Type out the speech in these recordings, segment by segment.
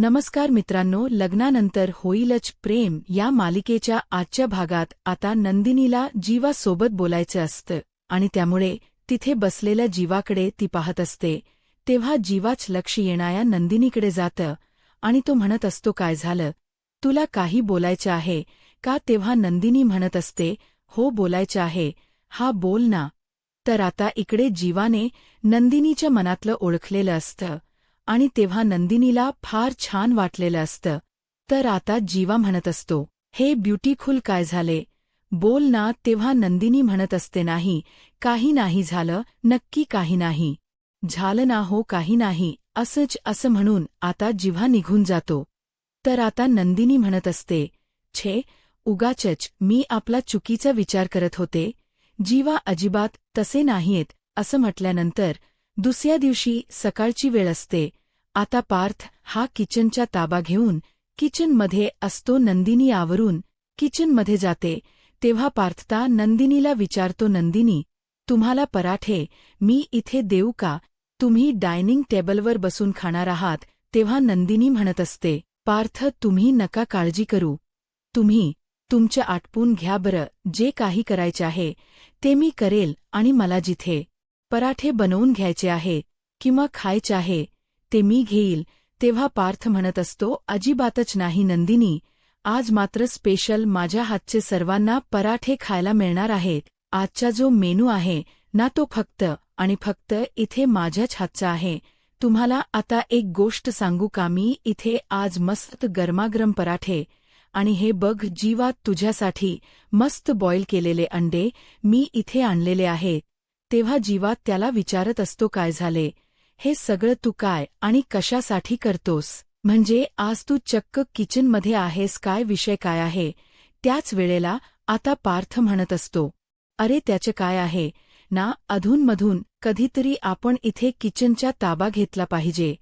नमस्कार मित्रांनो, लग्नानंतर होईलच प्रेम या मालिकेच्या आजच्या भागात आता नंदिनीला जीवासोबत बोलायचं असतं आणि त्यामुळे तिथे बसलेल्या जीवाकडे ती पाहत असते तेव्हा जीवाच लक्ष येणाऱ्या नंदिनीकडे जातं आणि तो म्हणत असतो, काय झालं, तुला काही बोलायचं आहे का? तेव्हा नंदिनी म्हणत असते, हो बोलायचं आहे, हा बोल ना. तर आता इकडे जीवाने नंदिनीच्या मनातलं ओळखलेलं असतं आणि तेव्हा नंदिनीला फार छान वाटलेलं असतं. तर आता जीवा म्हणत असतो, हे ब्युटीफुल, काय झाले, बोल ना. तेव्हा नंदिनी म्हणत असते, नाही, काही नाही झालं, नक्की काही नाही झालं ना, हो काही नाही, असं म्हणून आता जीवा निघून जातो. तर आता नंदिनी म्हणत असते, छे, उगाचच मी आपला चुकीचा विचार करत होते. जीवा अजिबात तसे नाहीयेत असं म्हटल्यानंतर दुसऱ्या दिवशी सकाळची वेळ असते. आता पार्थ हा किचनचा ताबा घेऊन किचनमध्ये असतो. नंदिनी आवरून किचनमध्ये जाते तेव्हा पार्थता नंदिनीला विचारतो, नंदिनी, तुम्हाला पराठे मी इथे देऊ का? तुम्ही डायनिंग टेबलवर बसून खाणार आहात. तेव्हा नंदिनी म्हणत असते, पार्थ तुम्ही नका काळजी करू, तुम्ही तुमचं आटपून घ्या बरं, जे काही करायचे आहे ते मी करेल आणि मला जिथे पराठे बनवून घ्यायचे आहे किंवा खायचे आहे ते मी घेईल. तेव्हा पार्थ म्हणत असतो, अजिबातच नाही नंदिनी, आज मात्र स्पेशल माझ्या हातचे सर्वांना पराठे खायला मिळणार आहेत. आजचा जो मेनू आहे ना तो फक्त आणि फक्त इथे माझ्याच हातचा आहे. तुम्हाला आता एक गोष्ट सांगू का, मी इथे आज मस्त गरमागरम पराठे आणि हे बघ जीवा, तुझ्यासाठी मस्त बॉईल केलेले अंडे मी इथे आणलेले आहेत. तेव्हा जीवा त्याला विचारत असतो, काय झाले, हे सगळं तू काय आणि कशासाठी करतोस? म्हणजे आज तू चक्क किचनमध्ये आहेस, काय विषय काय आहे? त्याच वेळेला आता पार्थ म्हणत असतो, अरे त्याचं काय आहे ना, अधूनमधून कधीतरी आपण इथे किचनचा ताबा घेतला पाहिजे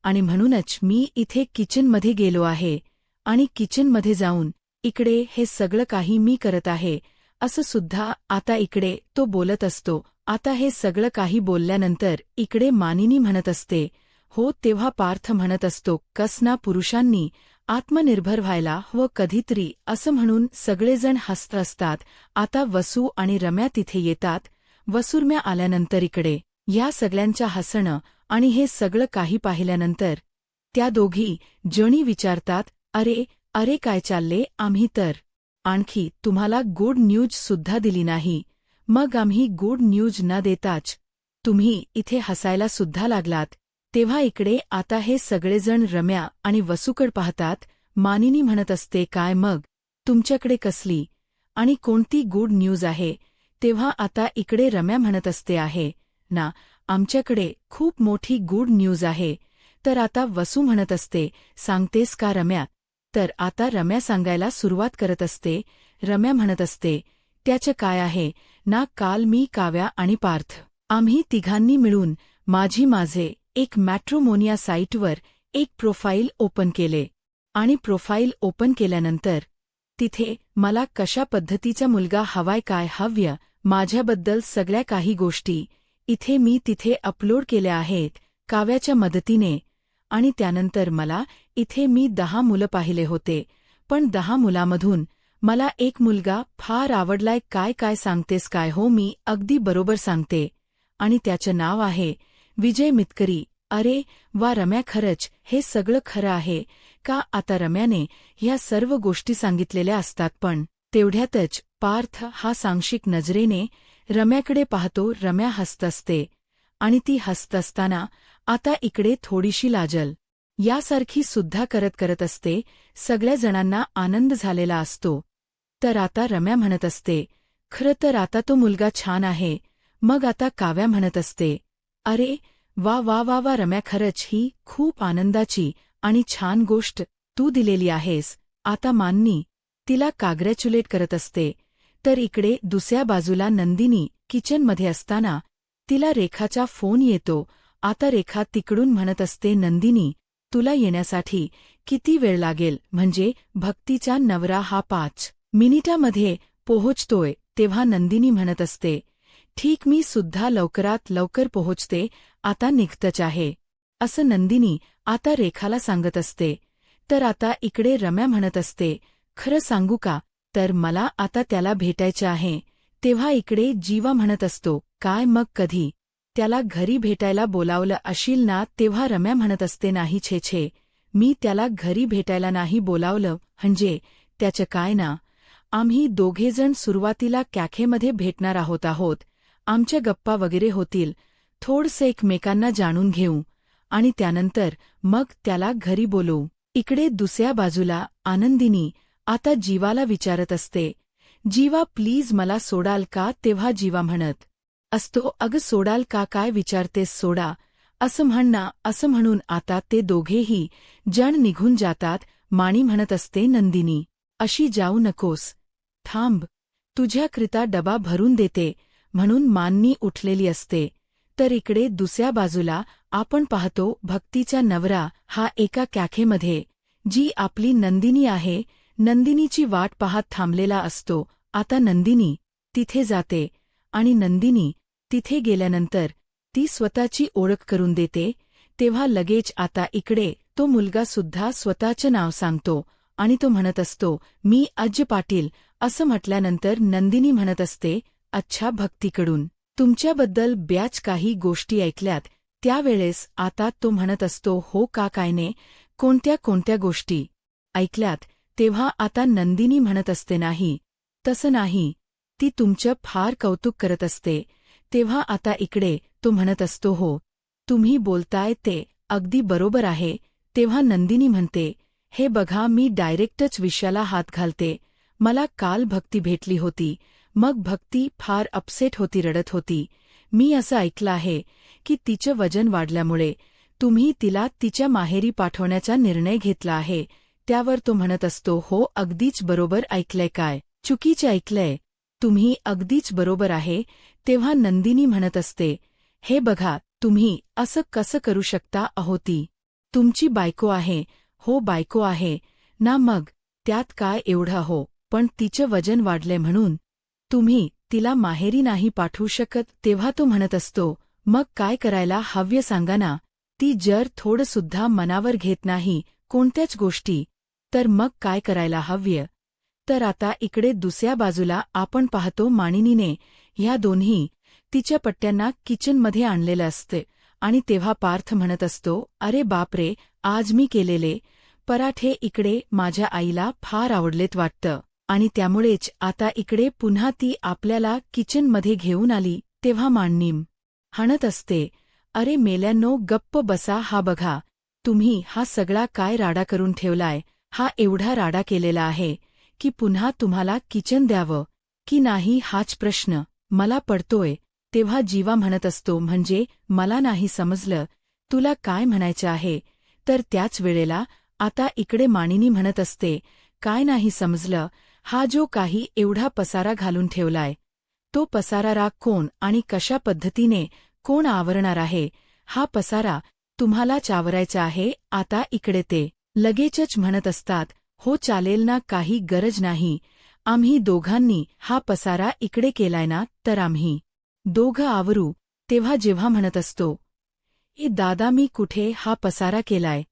आणि म्हणूनच मी इथे किचनमध्ये गेलो आहे आणि किचनमध्ये जाऊन इकडे हे सगळं काही मी करत आहे असं सुद्धा आता इकडे तो बोलत असतो. आता हे सगळं काही बोलल्यानंतर इकडे मानिनी म्हणत असते, हो. तेव्हा पार्थ म्हणत असतो, कस ना, पुरुषांनी आत्मनिर्भर व्हायला व कधीतरी असं म्हणून सगळेजण हसत असतात. आता वसू आणि रम्या तिथे येतात. वसुरम्या आल्यानंतर इकडे या सगळ्यांच्या हसणं आणि हे सगळं काही पाहिल्यानंतर त्या दोघी जणी विचारतात, अरे अरे काय चालले, आम्ही तर आणखी तुम्हाला गुड न्यूज सुद्धा दिली नाही, मग आम्ही गुड न्यूज न देताच तुम्ही इथे हसायला सुद्धा लागलात. तेव्हा इकडे आता हे सगळेजण रम्या आणि वसूकड पाहतात. मानिनी म्हणत असते, काय मग तुमच्याकडे कसली आणि कोणती गुड न्यूज आहे? तेव्हा आता इकडे रम्या म्हणत असते, आहे ना, आमच्याकडे खूप मोठी गुड न्यूज आहे. तर आता वसू म्हणत असते, सांगतेस का रम्या? तर आता रम्या सांगायला सुरुवात करत असते. रम्या म्हणत असते, त्याचं काय आहे ना, काल मी, काव्या आणि पार्थ आम्ही तिघांनी मिळून माझे एक मॅट्रिमोनिया साईटवर एक प्रोफाईल ओपन केले आणि प्रोफाईल ओपन केल्यानंतर तिथे मला कशा पद्धतीचा मुलगा हवाय, काय हव्य, माझ्याबद्दल सगळ्या काही गोष्टी इथे मी तिथे अपलोड केल्या आहेत काव्याच्या मदतीने. आणि त्यानंतर मला इथे मी 10 मुलं पाहिले होते, पण 10 मुलामधून मला एक मुलगा फार आवडलाय. काय काय सांगतेस काय? हो, मी अगदी बरोबर सांगते आणि त्याचं नाव आहे विजय मितकरी. अरे वा रम्या, खरंच हे सगळं खरं आहे का? आता रम्याने ह्या सर्व गोष्टी सांगितलेल्या असतात, पण तेवढ्यातच पार्थ हा सांशिक नजरेने रम्याकडे पाहतो. रम्या हसत असते आणि ती हसत असताना आता इकडे थोडीशी लाजल यासारखी सुद्धा करत असते. सगळ्या जणांना आनंद झालेला असतो. तर आता रम्या म्हणत असते, खरं तर आता तो मुलगा छान आहे. मग आता काव्या म्हणत असते, अरे वा वा वा वा रम्या, खरंच ही खूप आनंदाची आणि छान गोष्ट तू दिलेली आहेस. आता माननी तिला काँग्रॅच्युलेट करत असते. तर इकडे दुसऱ्या बाजूला नंदिनी किचनमध्ये असताना तिला रेखाचा फोन येतो. आता रेखा तिकडून म्हणत असते, नंदिनी तुला येण्यासाठी किती वेळ लागेल? म्हणजे भक्तीचा नवरा हा 5 मिनिटामध्ये पोहोचतोय. तेव्हा नंदिनी म्हणत असते, ठीक, मी सुद्धा लवकरात लवकर पोहोचते, आता निघतच आहे असं नंदिनी आता रेखाला सांगत असते. तर आता इकडे रम्या म्हणत असते, खरं सांगू का, तर मला आता त्याला भेटायचं आहे. तेव्हा इकडे जीवा म्हणत असतो, काय मग कधी? त्याला घरी भेटायला बोलावलं अशील ना? तेव्हा रम्या म्हणत असते, नाही छे छे, मी त्याला घरी भेटायला नाही बोलावलं, म्हणजे त्याचं काय ना. आम्ही दोघेजण सुरुवातीला कॅफेमध्ये भेटणार आहोत. आमच्या गप्पा वगैरे होतील, थोडंसं एकमेकांना जाणून घेऊ आणि त्यानंतर मग त्याला घरी बोलवू. इकडे दुसऱ्या बाजूला आनंदिनी आता जीवाला विचारत असते, जीवा प्लीज मला सोडाल का? तेव्हा जीवा म्हणत असतो, अगं सोडाल का, काय विचारतेस, सोडा, असं म्हण ना. असं म्हणून आता ते दोघेही जण निघून जातात. माणी म्हणत असते, नंदिनी अशी जाऊ नकोस, थांब, तुझ्याकरिता डबा भरून देते, म्हणून माननी उठलेली असते. तर इकडे दुसऱ्या बाजूला आपण पाहतो भक्तीचा नवरा हा एका कॅफेमध्ये जी आपली नंदिनी आहे, नंदिनीची वाट पाहत थांबलेला असतो. आता नंदिनी तिथे जाते आणि नंदिनी तिथे गेल्यानंतर ती स्वतःची ओळख करून देते. तेव्हा लगेच आता इकडे तो मुलगा सुद्धा स्वतःचं नाव सांगतो आणि तो म्हणत असतो, मी अज्ज पाटील. असं म्हटल्यानंतर नंदिनी म्हणत असते, अच्छा, भक्तीकडून तुमच्याबद्दल बऱ्याच काही गोष्टी ऐकल्यात. त्यावेळेस आता तो म्हणत असतो, हो का, काय ने, कोणत्या गोष्टी ऐकल्यात? तेव्हा आता नंदिनी म्हणत असते, नाही, तसं नाही, ती तुमचं फार कौतुक करत असते. तेव्हा आता इकडे तो म्हणत असतो, हो, तुम्ही बोलताय ते अगदी बरोबर आहे. तेव्हा नंदिनी म्हणते, हे बघा, मी डायरेक्टच विषयाला हात घालते. मला काल भक्ती भेटली होती. मग भक्ती फार अपसेट होती, रडत होती. मी असं ऐकलं आहे की तिचं वजन वाढल्यामुळे तुम्ही तिला तिच्या माहेरी पाठवण्याचा निर्णय घेतला आहे. त्यावर तो म्हणत असतो, हो, अगदीच बरोबर ऐकलंय, काय चुकीचं ऐकलंय, तुम्ही अगदीच बरोबर आहे. तेव्हा नंदिनी म्हणत असते, हे बघा, तुम्ही असं कसं करू शकता? अहो, ती तुमची बायको आहे. हो, बायको आहे ना, मग त्यात काय एवढं? हो, पण तिचं वजन वाढलंय म्हणून तुम्ही तिला माहेरी नाही पाठवू शकत. तेव्हा तो म्हणत असतो, मग काय करायला हवं सांगा ना. ती जर थोडंसुद्धा मनावर घेत नाही कोणत्याच गोष्टी, तर मग काय करायला हवं? तर आता इकडे दुसऱ्या बाजूला आपण पाहतो मानिनीने ह्या दोन्ही तिच्या पट्ट्यांना किचनमध्ये आणलेलं असते आणि तेव्हा पार्थ म्हणत असतो, अरे बापरे, आज मी केलेले पराठे इकडे माझ्या आईला फार आवडलेत वाटतं आणि त्यामुळेच आता इकडे पुन्हा ती आपल्याला किचनमध्ये घेऊन आली. तेव्हा माणनीम म्हणत असते, अरे मेल्यांनो, गप्प बसा. हा बघा, तुम्ही हा सगळा काय राडा करून ठेवलाय. हा एवढा राडा केलेला आहे की पुन्हा तुम्हाला किचन द्यावं की नाही हाच प्रश्न मला पडतोय. तेव्हा जीवा म्हणत असतो, म्हणजे मला नाही समजलं, तुला काय म्हणायचं आहे? तर त्याच वेळेला आता इकडे मानिनी म्हणत असते, काय नाही समजलं? हा जो काही एवढा पसारा घालून ठेवलाय, तो पसारा राग कोण आणि कशा पद्धतीने कोण आवरणार आहे? हा पसारा तुम्हालाच आवरायचा आहे. आता इकडे ते लगेचच म्हणत असतात, हो चालेल ना, काही गरज नाही. आम्ही दोघांनी हा पसारा इकडे केलाय ना, तर आम्ही दोघं आवरू. तेव्हा जेव्हा म्हणत असतो, ए दादा, मी कुठे हा पसारा केलाय?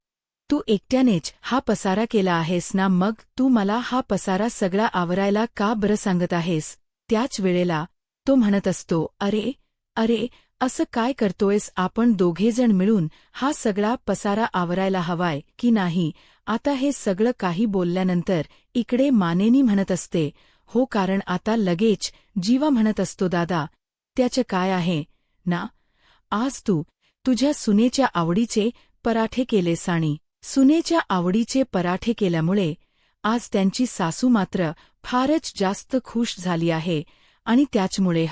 तू एकट्यानेच हा पसारा केला आहेस ना, मग तू मला हा पसारा सगळा आवरायला का बरं सांगत आहेस? त्याच वेळेला तो म्हणत असतो, अरे अरे, असं काय करतोयस? आपण दोघेजण मिळून हा सगळा पसारा आवरायला हवाय की नाही? आता हे सगळं काही बोलल्यानंतर इकडे मानेनी म्हणत असते, हो, कारण आता लगेच जीवा म्हणत असतो, दादा, त्याचं काय आहे ना, आज तू तुझ्या सुनेच्या आवडीचे पराठे केलेस आणि सुनेच्या आवडीचे पराठे केल्यामुळे आज त्यांची सासू मात्र फारच जास्त खुश झाली आहे आणि त्याचमुळे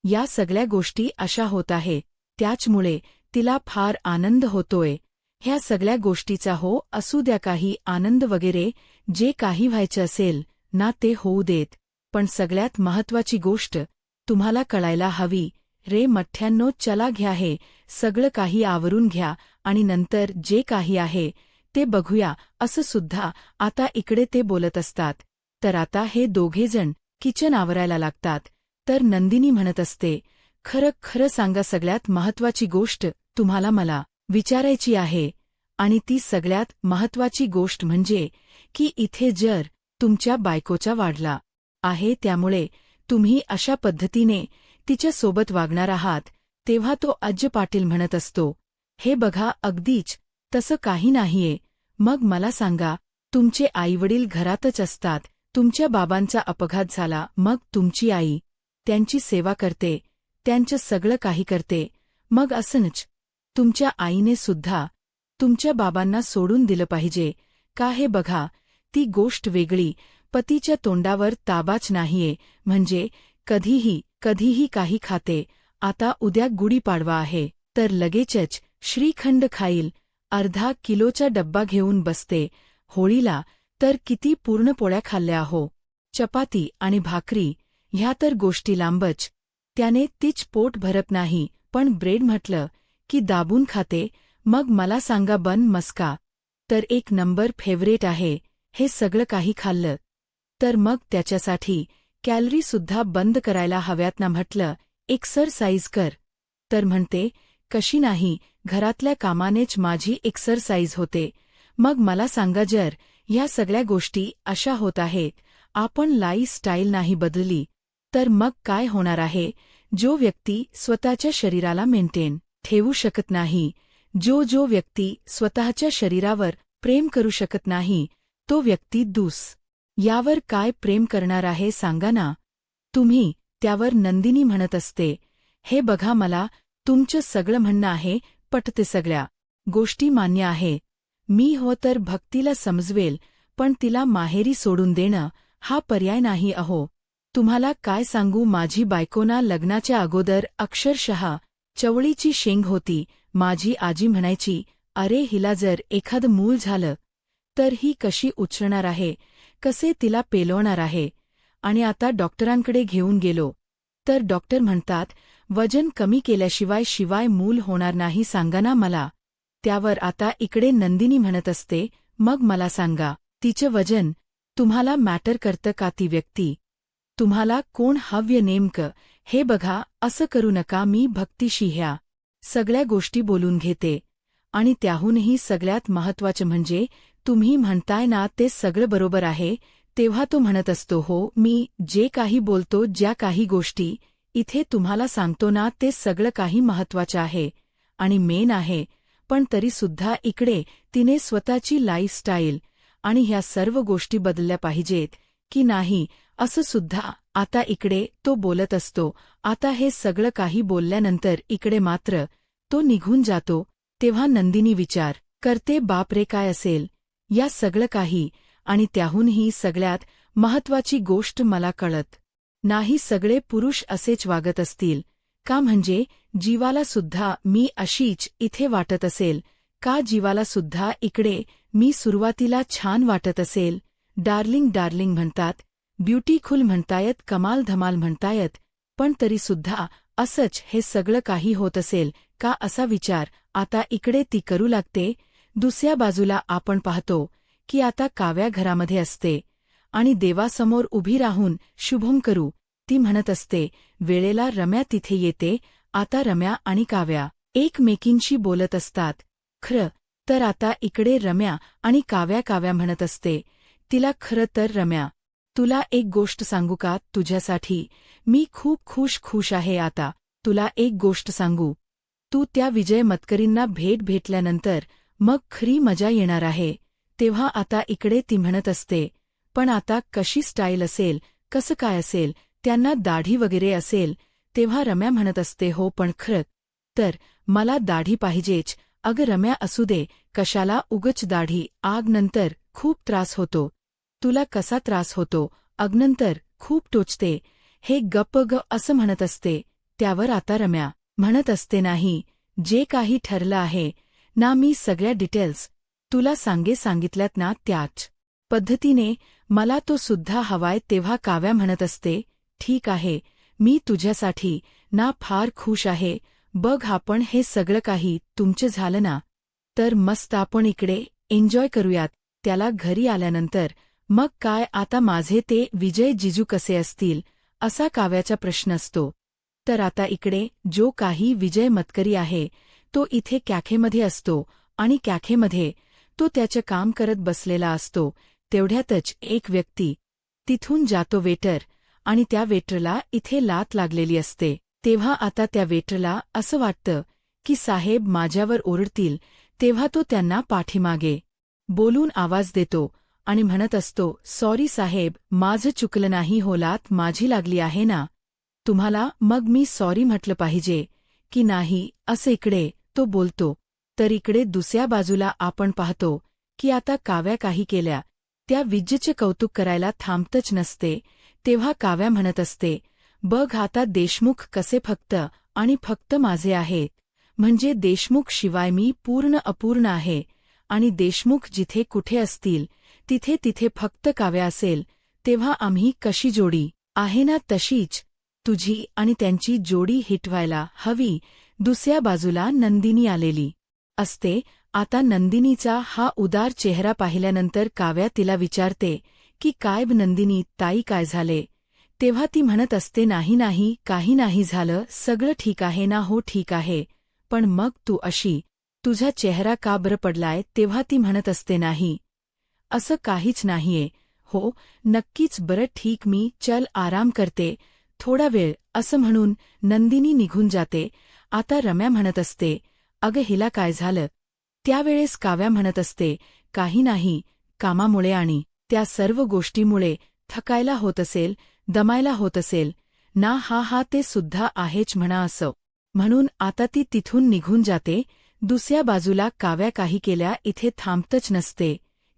या सगळ्या गोष्टी अशा होत आहे. त्याचमुळे तिला फार आनंद होतोय. ह्या सगळ्या गोष्टीचा हो असू द्या, काही आनंद वगैरे जे काही व्हायचं असेल ना, ते होऊ देत, पण सगळ्यात महत्वाची गोष्ट तुम्हाला कळायला हवी रे मठ्ठ्यांनो. चला, घ्या हे सगळं काही आवरून घ्या आणि नंतर जे काही आहे ते बघूया. असं सुद्धा आता इकडे ते बोलत असतात. तर आता हे दोघेजण किचन आवरायला लागतात. तर नंदिनी म्हणत असते, खरं खरं सांगा, सगळ्यात महत्वाची गोष्ट तुम्हाला मला विचारायची आहे. आणि ती सगळ्यात महत्वाची गोष्ट म्हणजे की इथे जर तुमच्या बायकोचा वाढला आहे, त्यामुळे तुम्ही अशा पद्धतीने तिच्यासोबत वागणार आहात, तेव्हा तो अज्ज पाटील म्हणत असतो, हे बघा अगदीच तसं काही नाहीये. मग मला सांगा, तुमचे आईवडील घरातच असतात, तुमच्या बाबांचा अपघात झाला, मग तुमची आई त्यांची सेवा करते, त्यांचं सगळं काही करते, मग असंच तुमच्या आईने सुद्धा तुमच्या बाबांना सोडून दिलं पाहिजे का? हे बघा, ती गोष्ट वेगळी, पतीच्या तोंडावर ताबाच नाहीये, म्हणजे कधीही काही खाते. आता उद्या गुढीपाडवा आहे, तर लगेचच श्रीखंड खाईल, अर्धा किलोचा डब्बा घेऊन बसते. होळीला तर किती पूर्ण पोळ्या खाल्ल्या हो, चपाती आणि भाकरी ह्या तर गोष्टी लांबच. त्याने तीच पोट भरत नाही, पण ब्रेड म्हटलं की दाबून खाते. मग मला सांगा, बन मस्का तर एक नंबर फेवरेट आहे. हे सगळं काही खाल्लं तर मग त्याच्यासाठी कॅलरीसुद्धा बंद करायला हव्यात ना. म्हटलं एक्सरसाइज कर, तर म्हणते कशी नाही, घरातल्या कामानेच माझी एक्सरसाइज होते. मग मला सांगा, जर ह्या सगळ्या गोष्टी अशा होत आहेत, आपण लाईफस्टाईल नाही बदलली, तर मग काय होणार आहे? जो व्यक्ती स्वतःच्या शरीराला मेंटेन ठेवू शकत नाही, जो व्यक्ती स्वतःच्या शरीरावर प्रेम करू शकत नाही, तो व्यक्ती यावर काय प्रेम करणार आहे सांगा ना तुम्ही? त्यावर नंदिनी म्हणत असते, हे बघा, मला तुमचं सगळं म्हणणं आहे, पटते, सगळ्या गोष्टी मान्य आहे. मी हो तर भक्तीला समजवेल, पण तिला माहेरी सोडून देणं हा पर्याय नाही अहो. तुम्हाला काय सांगू, माझी बायकोना लग्नाच्या अगोदर अक्षरशः चवळीची शेंग होती. माझी आजी म्हणायची, अरे हिला जर एखादं मूल झालं तर ही कशी उचलणार आहे, कसे तिला पेलवणार आहे. आणि डॉक्टरांकडे घेऊन गेलो तर डॉक्टर म्हणतात, वजन कमी केल्याशिवाय मूल होणार नाही. सांगा ना मला. त्यावर इकडे नंदिनी म्हणत असते, मग मला सांगा, तिचं वजन तुम्हाला मॅटर करतं का? ती व्यक्ती तुम्हाला कोण हव्य नेमकं? हे बघा, असं करू नका. मी भक्तीशी ह्या सगळ्या गोष्टी बोलून घेते, आणि त्याहूनही सगळ्यात महत्वाचं म्हणजे तुम्ही म्हणताय ना ते सगळं बरोबर आहे. तेव्हा तो म्हणत असतो, हो, मी जे काही बोलतो, ज्या काही गोष्टी इथे तुम्हाला सांगतो ना, ते सगळं काही महत्वाचं आहे आणि मेन आहे. पण तरीसुद्धा इकडे तिने स्वतःची लाईफस्टाईल आणि ह्या सर्व गोष्टी बदलल्या पाहिजेत की नाही, असं सुद्धा इकडे तो बोलत असतो. हे सगळं काही बोलल्यानंतर इकडे मात्र तो निघून जातो. तेव्हा नंदिनी विचार करते, बापरे, काय असेल या सगळं काही? आणि त्याहूनही सगळ्यात महत्वाची गोष्ट मला कळत नाही, सगळे पुरुष असेच वागत असतील का? म्हणजे जीवाला सुद्धा मी अशीच इथे वाटत असेल का? जीवाला सुद्धा इकडे मी सुरुवातीला छान वाटत असेल, डार्लिंग डार्लिंग म्हणतात, ब्युटीफुल म्हणतायत, कमाल धमाल म्हणतायत, पण तरीसुद्धा असंच हे सगळं काही होत असेल का? असा विचार इकडे ती करू लागते. दुसऱ्या बाजूला आपण पाहतो की काव्या घरामध्ये असते आणि देवासमोर उभी राहून शुभम करू ती म्हणत असते. वेळेला रम्या तिथे येते. रम्या आणि काव्या एकमेकींशी बोलत असतात. खरं तर इकडे रम्या आणि काव्या म्हणत असते तिला, खरं तर रम्या, तुला एक गोष्ट सांगू का? तुझ्यासाठी मी खूप खुश आहे. तुला एक गोष्ट सांगू, तू त्या विजय मतकरींना भेटल्यानंतर मग खरी मजा येणार आहे. तेव्हा इकडे ती म्हणत असते, पण कशी स्टाईल असेल, कसं काय असेल, त्यांना दाढी वगैरे असेल. तेव्हा रम्या म्हणत असते, हो, पण खरं तर मला दाढी पाहिजेच. अगं रम्या, असू दे, कशाला उगच दाढी, नंतर खूप त्रास होतो. तुला कसा त्रास होतो? नंतर खूप टोचते. हे गप्प ग, असं म्हणत असते. त्यावर रम्या म्हणत असते, नाही, जे काही ठरलं आहे ना, मी सगळ्या डिटेल्स तुला सांगितल्यात ना, त्याच पद्धतीने मला तो सुद्धा हवाय. तेव्हा काव्या म्हणत असते, ठीक आहे, मी तुझ्यासाठी ना फार खुश आहे. बघ, आपण हे सगळं काही तुमचं झालं ना, तर मस्त आपण इकडे एन्जॉय करूयात. त्याला घरी आल्यानंतर मग काय, माझे ते विजय जिजू कसे असतील, असा काव्याचा प्रश्न असतो. तर इकडे जो काही विजय मतकरी आहे तो इथे कॅफेमध्ये असतो आणि कॅफेमध्ये तो त्याचं काम करत बसलेला असतो. तेवढ्यातच एक व्यक्ती तिथून जातो, वेटर, आणि त्या वेटरला इथे लात लागलेली असते. तेव्हा आता त्या वेटरला असं वाटतं की साहेब माझ्यावर ओरडतील. तेव्हा तो त्यांना पाठीमागे बोलून आवाज देतो आणि म्हणत असतो, सॉरी साहेब, माझं चुकलं नाही हो, लात माझी लागली आहे ना. तुम्हाला मग मी सॉरी म्हटलं पाहिजे की नाही, असं इकडे तो बोलतो. तर इकडे दुसऱ्या बाजूला आपण पाहतो की आता काव्या काही केल्या त्या विज्जचे कौतुक करायला थांबतच नसते. तेव्हा काव्या म्हणत असते, बघ आता देशमुख कसे फक्त आणि फक्त माझे आहेत, म्हणजे देशमुख शिवाय मी पूर्ण अपूर्ण आहे. आणि देशमुख जिथे कुठे असतील तिथे तिथे फक्त काव्या असेल. तेव्हा आम्ही कशी जोडी आहे ना तशीच तुझी आणि त्यांची जोडी हिटवायला हवी. दुसऱ्या बाजूला नंदिनी आलेली असते. आता नंदिनीचा हा उदार चेहरा पाहिल्यानंतर काव्या तिला विचारते की काय नंदिनी ताई, काय झाले. तेव्हा ती म्हणत असते, नाही नाही, काही नाही झालं, सगळं ठीक आहे ना. हो ठीक आहे, पण मग तू अशी, तुझा चेहरा का बरं पडलाय. तेव्हा ती म्हणत असते, नाही असं काहीच नाहीये. हो नक्कीच, बरं ठीक, मी चल आराम करते थोडा वेळ, असं म्हणून नंदिनी निघून जाते. आता रम्या म्हणत असते, अगं हिला काय झालं. त्यावेळेस काव्या म्हणत असते, काही नाही, कामामुळे आणि त्या सर्व गोष्टीमुळे थकायला होत असेल, दमायला होत असेल ना. हा ते सुद्धा आहेच म्हणा. असं म्हणून आता ती तिथून निघून जाते. दुसऱ्या बाजूला काव्या काही केल्या इथे थांबतच नसते.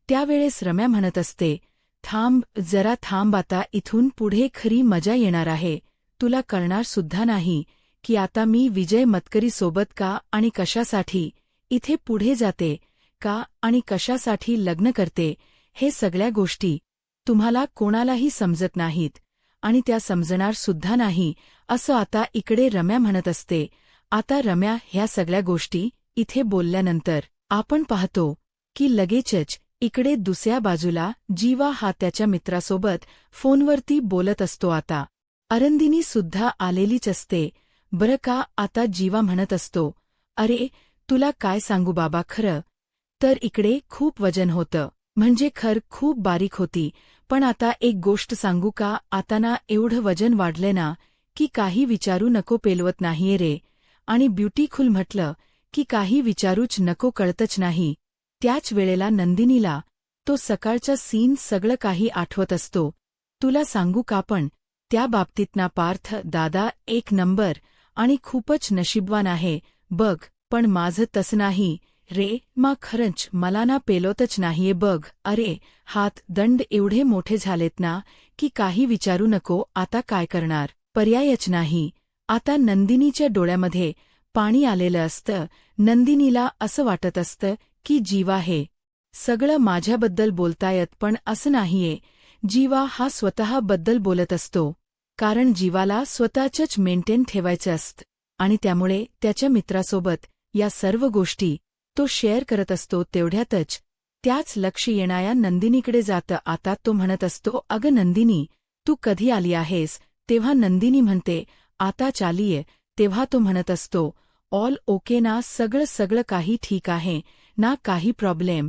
त्यावेळेस रम्या म्हणत असते, थांब जरा थांब, आता इथून पुढे खरी मजा येणार आहे. तुला कळणार सुद्धा नाही की आता मी विजय मतकरी सोबत का आणि कशासाठी इथे पुढे जाते, का आणि कशासाठी लग्न करते. हे सगळ्या गोष्टी तुम्हाला कोणालाही समजत नाहीत आणि त्या समजणार सुद्धा नाही, असं आता इकडे रम्या म्हणत असते. आता रम्या ह्या सगळ्या गोष्टी इथे बोलल्यानंतर आपण पाहतो की लगेचच इकडे दुसऱ्या बाजूला जीवा हा त्याच्या मित्रासोबत फोनवरती बोलत असतो. आता अरंदिनी सुद्धा आलेलीच असते बरं का. आता जीवा म्हणत असतो, अरे तुला काय सांगू बाबा, खरं तर इकडे खूप वजन होतं, म्हणजे खर खूप बारीक होती, पण आता एक गोष्ट सांगू का, आता ना एवढं वजन वाढलं ना की काही विचारू नको, पेलवत नाहीये रे. आणि ब्युटीफुल म्हटलं की काही विचारूच नको, कळतच नाही. त्याच वेळेला नंदिनीला तो सकाळचा सीन सगळं काही आठवत असतो. तुला सांगू का, पण त्या बाबतीत ना पार्थ दादा एक नंबर आणि खूपच नशीबवान आहे बघ. पण माझं तसं नाही रे मा, खरंच मला ना पेलवतच नाहीये बघ. अरे हात दंड एवढे मोठे झालेत ना की काही विचारू नको. आता काय करणार, पर्यायच नाही. आता नंदिनीच्या डोळ्यामध्ये पाणी आलेलं असतं. नंदिनीला असं वाटत असतं की जीवा हे सगळं माझ्याबद्दल बोलतायत, पण असं नाहीये. जीवा हा स्वतःबद्दल बोलत असतो, कारण जीवाला स्वतःचंच मेंटेन ठेवायचं असतं आणि त्यामुळे त्याच्या मित्रासोबत या सर्व गोष्टी तो शेअर करत असतो. तेवढ्यातच त्याच लक्ष येणाऱ्या नंदिनीकडे जातं. आता तो म्हणत असतो, अगं नंदिनी, तू कधी आली आहेस. तेव्हा नंदिनी म्हणते, आताच आलीये. तेव्हा तो म्हणत असतो, ऑल ओके ना, सगळं काही ठीक आहे ना, काही प्रॉब्लेम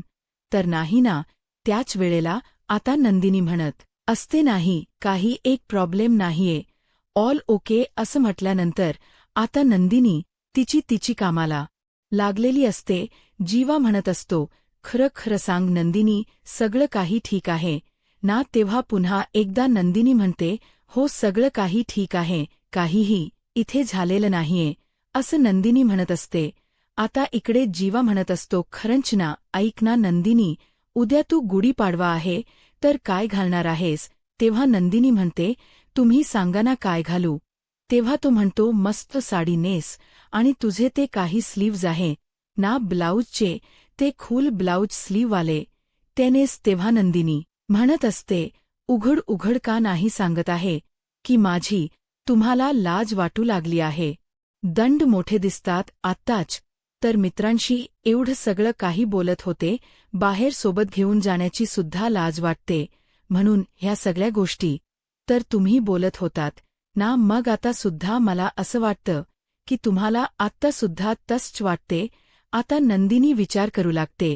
तर नाही ना. त्याच वेळेला आता नंदिनी म्हणत असते, नाही काही एक प्रॉब्लेम नाहीये, ऑल ओके. असं म्हटल्यानंतर आता नंदिनी तिची कामाला लागलेली असते. जीवा म्हणत असतो, खरं सांग नंदिनी, सगळं काही ठीक आहे ना. तेव्हा पुन्हा एकदा नंदिनी म्हणते, हो सगळं काही ठीक आहे, काहीही इथे झालेलं नाहीये, असं नंदिनी म्हणत असते. आता इकडे जीवा म्हणत असतो, खरंच ना, ऐक ना नंदिनी, उद्या तू गुढीपाडवा आहे तर काय घालणार आहेस. तेव्हा नंदिनी म्हणते, तुम्ही सांगा ना काय घालू. तेव्हा तो म्हणतो, मस्त साडी नेस आणि तुझे ते काही स्लीव्ज आहे ना ब्लाऊजचे, ते खूल ब्लाऊज स्लीववाले ते नेस. तेव्हा नंदिनी म्हणत असते, उघड का नाही सांगत आहे की माझी तुम्हाला लाज वाटू लागली आहे. दंड मोठे दिसतात आत्ताच तर मित्रांशी एवढं सगळं काही बोलत होते, बाहेर सोबत घेऊन जाण्याची सुद्धा लाज वाटते, म्हणून ह्या सगळ्या गोष्टी तर तुम्ही बोलत होतात ना. मग आता सुद्धा मला असं वाटतं की तुम्हाला आत्ता सुद्धा तसंच वाटते. आता नंदिनी विचार करू लागते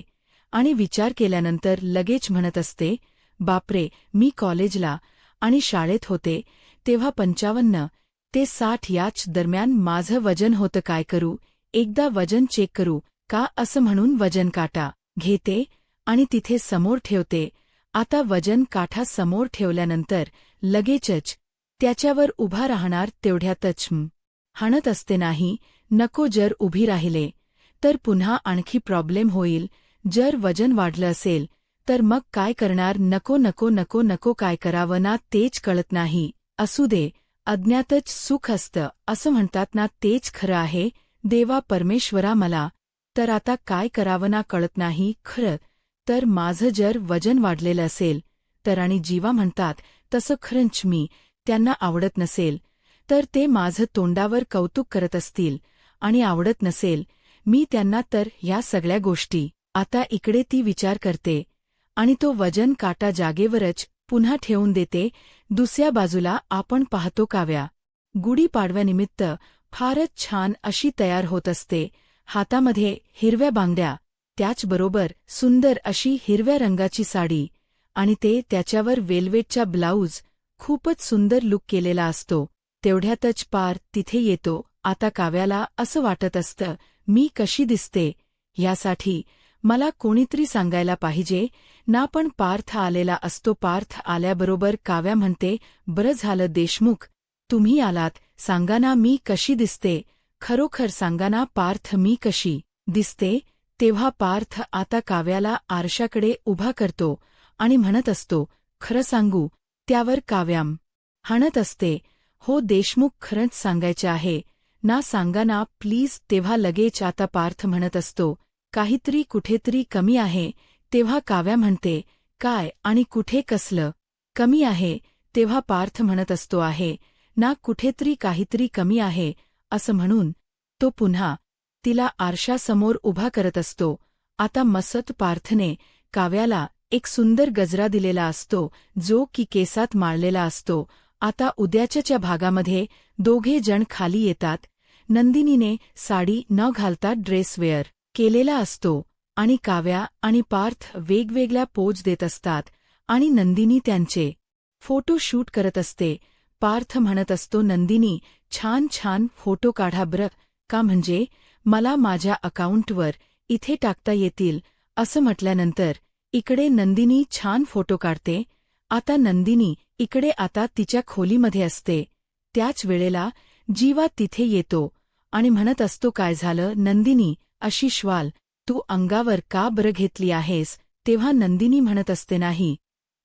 आणि विचार केल्यानंतर लगेच म्हणत असते, बापरे, मी कॉलेजला आणि शाळेत होते तेव्हा 55 ते 60 याच दरम्यान माझं वजन होतं. काय करू, एकदा वजन चेक करू का असं म्हणून वजन काटा घेते आणि तिथे समोर ठेवते. आता वजन काठा समोर ठेवल्यानंतर लगेचच त्याच्यावर उभा राहणार. तेवढ्यातच हाणत असते, नाही नको, जर उभी राहिले तर पुन्हा आणखी प्रॉब्लेम होईल. जर वजन वाढलं असेल तर मग काय करणार, नको नको नको नको, काय करावं ना तेच कळत नाही. असू दे, अज्ञातच सुख असतं असं म्हणतात ना, तेच खरं आहे. देवा परमेश्वरा, मला तर आता काय करावं ना कळत नाही. खरं तर माझं जर वजन वाढलेलं असेल तर, आणि जीवा म्हणतात तसं खरंच मी त्यांना आवडत नसेल तर ते माझं तोंडावर कौतुक करत असतील, आणि आवडत नसेल मी त्यांना तर ह्या सगळ्या गोष्टी. आता इकडे ती विचार करते आणि तो वजन काटा जागेवरच पुन्हा ठेवून देते. दुसऱ्या बाजूला आपण पाहतो काव्या गुढीपाडव्यानिमित्त फारच छान अशी तयार होत असते. हातामध्ये हिरव्या बांगड्या, त्याचबरोबर सुंदर अशी हिरव्या रंगाची साडी, आणि ते त्याच्यावर वेल्वेटचा ब्लाऊज, खूपच सुंदर लुक केलेला असतो. तेवढ्यातच पार्थ तिथे येतो. आता काव्याला असं वाटत असतं, मी कशी दिसते यासाठी मला कोणीतरी सांगायला पाहिजे ना. पण पार्थ आलेला असतो. पार्थ आल्याबरोबर काव्या म्हणते, बरं झालं देशमुख, तुम्ही आलात. सांगा ना मी कशी दिसते, खरोखर सांगा ना पार्थ, मी कशी दिसते. तेव्हा पार्थ आता काव्याला आरशाकडे उभा करतो आणि म्हणत असतो, खरं सांगू. त्यावर काव्याम हाणत असते, हो देशमुख, खरंच सांगायचे आहे ना, सांगा ना प्लीज. तेव्हा लगेच आता पार्थ म्हणत असतो, काहीतरी कुठेतरी कमी आहे. तेव्हा काव्या म्हणते, काय आणि कुठे, कसलं कमी आहे. तेव्हा पार्थ म्हणत असतो, आहे ना कुठेतरी काहीतरी कमी आहे. असं म्हणून तो पुन्हा तिला आरशासमोर उभा करत असतो. आता मस्त पार्थने काव्याला एक सुंदर गजरा दिलेला असतो, जो की केसात माळलेला असतो. आता उद्याच्या भागामध्ये दोघे जण खाली येतात. नंदिनीने साडी न घालता ड्रेस वेअर केलेला असतो आणि काव्या आणि पार्थ वेगवेगळ्या पोज देत असतात आणि नंदिनी त्यांचे फोटो शूट करत असते. पार्थ म्हणत असतो, नंदिनी छान छान फोटो काढा बरं का, म्हणजे मला माझ्या अकाउंटवर इथे टाकता येतील. असं म्हटल्यानंतर इकडे नंदिनी छान फोटो काढते. आता नंदिनी इकडे आता तिच्या खोलीमध्ये असते. त्याच वेळेला जीवा तिथे येतो आणि म्हणत असतो, काय झालं नंदिनी, अशी श्वाल तू अंगावर का बरं घेतली आहेस. तेव्हा नंदिनी म्हणत असते, नाही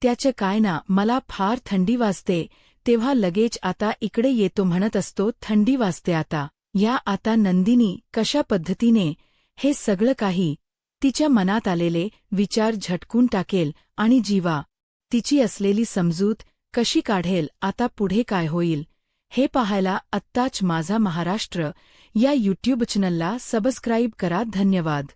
त्याचं काय ना, मला फार थंडी वाजते. तेव्हा लगेच आता इकडे येतो, म्हणत असतो, थंडी वाजते आता. या आता नंदिनी कशा पद्धतीने हे सगळं काही तिच्या मनात आलेले विचार झटकून टाकेल आणि जीवा तिची असलेली समजूत कशी काढेल. आता पुढे काय होईल हे पाहायला आत्ताच माझा महाराष्ट्र या यूट्यूब चॅनलला सबस्क्राईब करा. धन्यवाद.